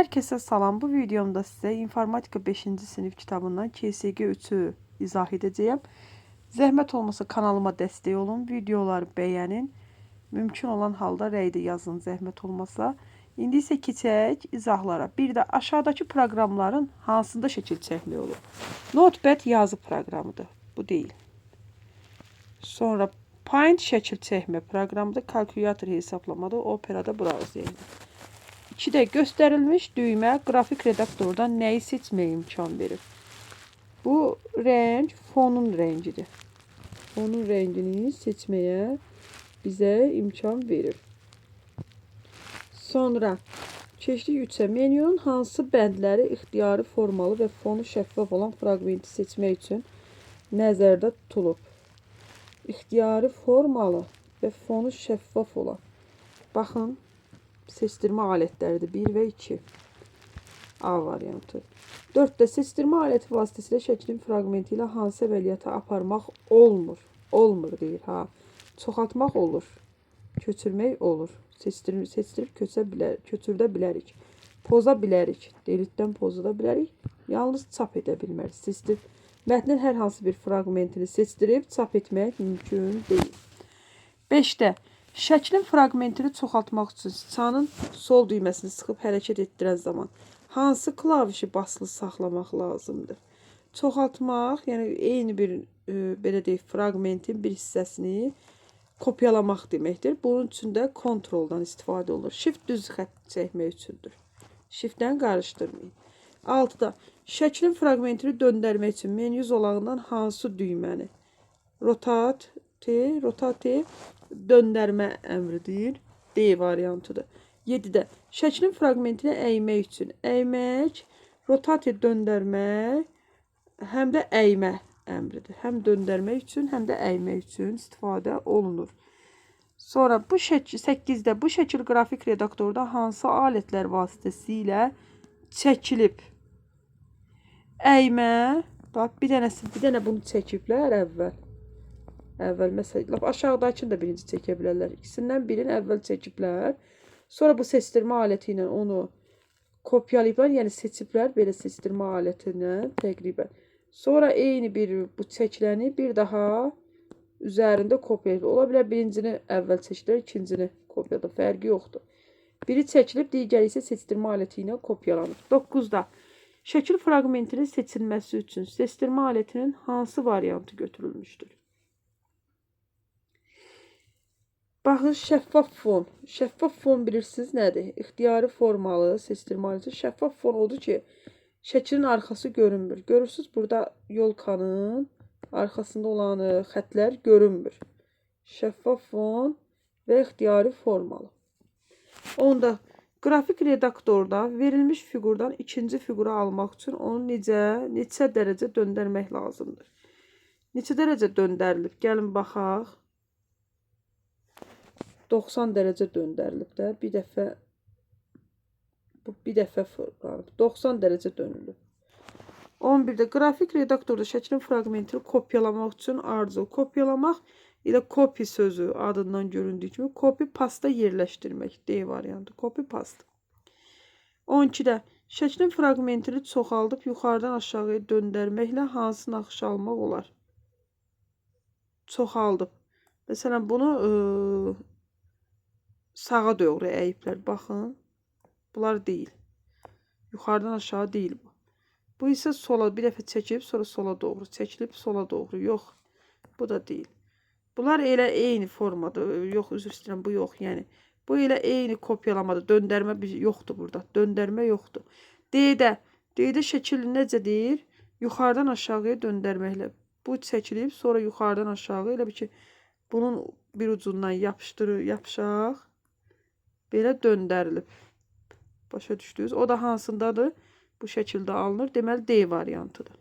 Herkese salam. Bu videomda size informatika 5. sınıf kitabından KSG 3'ü izah edeceğim. Zəhmət olmasa kanalıma dəstək olun, videoları bəyənin. Mümkün olan halda rəydə yazın, zəhmət olmasa. İndi isə keçək izahlara. Bir də aşağıdakı proqramların hansında şəkil çəkmək olur? Notepad yazı proqramıdır. Bu deyil. Sonra Paint şəkil çəkmə proqramıdır. Kalkulyator hesablamadır. Operada browserdir. 2-də göstərilmiş düymə qrafik redaktordan nəyi seçməyə imkan verir? Bu rəng fonun rəngidir. Fonun rəngini seçməyə bizə imkan verir. Sonra keçdik 3-ə. Menyunun hansı bəndləri ixtiyari formalı və fonu şəffaf olan fraqmenti seçmək üçün nəzərdə tutulub? İxtiyari formalı və fonu şəffaf olan. Baxın, seçdirmə alətləridir 1 və 2. A variantı. 4-də seçdirmə aləti vasitəsilə şəklin fraqmenti ilə hansı əməliyyatı aparmaq olmur? Olmur deyir, ha. Çoxaltmaq olur. Köçürmək olur. Seçdirib köçürdə bilərik. Poza bilərik. Delitdən poza bilərik. Yalnız çap edə bilmərik. Mətnin hər hansı bir fraqmentini seçdirib çap etmək mümkün deyil. 5-də şəklin fraqmentini çoxaltmaq üçün siçanın sol düyməsini sıxıb hərəkət etdirən zaman hansı klavişi basılı saxlamaq lazımdır? Çoxaltmaq, yəni eyni bir belə deyək, fraqmentin bir hissəsini kopyalamaq deməkdir. Bunun üçün də kontroldan istifadə olunur. Shift düz xətt çəkmək üçündür. Shiftdən qarışdırmayın. 6-da şəklin fraqmentini döndərmək üçün menyu zolağından hansı düyməni? Rotate döndərmə əmridir. D variantıdır. 7-də şəklin fraqmentini əymək üçün əymək, rotate döndərmək, həm də əymə əmridir. Həm döndərmək üçün, həm də əymək üçün istifadə olunur. Sonra 8-də bu şəkil qrafik redaktorda hansı alətlər vasitəsilə çəkilib? Əymə, bax bir dənə bunu çəkiblər əvvəl. Məsələn, aşağıdakını da birinci çəkə bilərlər. İkisindən birini əvvəl çəkiblər. Sonra bu seçdirmə aləti ilə onu kopyalayıblar, yəni seçiblər belə seçdirmə aləti ilə təqribən. Sonra eyni bir bu çəkiləni bir daha üzərində kopyalayıb. Ola bilər birincini əvvəl çəkdilər, ikincini kopyaladı. Fərqi yoxdur. Biri çəkilib, digəri isə seçdirmə aləti ilə kopyalanıb. 9-da şəkil fraqmentinin seçilməsi üçün seçdirmə alətinin hansı variantı götürülmüşdür? Baxın, şəffaf fon. Şəffaf fon bilirsiniz nədir? İxtiyari formalı seçdirmə aləti. Şəffaf fon odur ki, şəklin arxası görünmür. Görürsünüz, burada yolkanın arxasında olan xətlər görünmür. Şəffaf fon və ixtiyari formalı. Onda qrafik redaktorda verilmiş fiqurdan ikinci fiquru almaq üçün onu neçə dərəcə döndərmək lazımdır? Neçə dərəcə döndərilib? Gəlin baxaq. 90 dərəcə döndərilib də. Bir dəfə 90 dərəcə dönülüb. 11-də qrafik redaktorda şəklin fraqmentini kopyalamaq üçün arzu. Kopyalamaq ilə copy sözü adından göründüyü kimi copy pasta yerləşdirmək. D variantı. Copy pasta. 12-də şəklin fraqmentini çoxaldıb yuxarıdan aşağıya döndərməklə hansı naxış almaq olar? Çoxaldıb. Məsələn, bunu sağa doğru əyiblər. Baxın. Bunlar deyil. Yuxarıdan aşağı deyil bu. Bu isə sola bir dəfə çəkilib, sonra sola doğru çəkilib, sola doğru. Yox. Bu da deyil. Bunlar elə eyni formadır. Yox, üzr istəyirəm, bu yox. Yəni, bu elə eyni kopyalamadır. Döndərmə yoxdur burada. Döndərmə yoxdur. D-də şəkil necədir? Yuxarıdan aşağıya döndərməklə. Bu çəkilib, sonra yuxarıdan aşağı. Elə bir ki, bunun bir ucundan yapışaq. Belə döndərilib. Başa düşdünüz? O da hansındadır? Bu şəkildə alınır. Deməli, D variantıdır.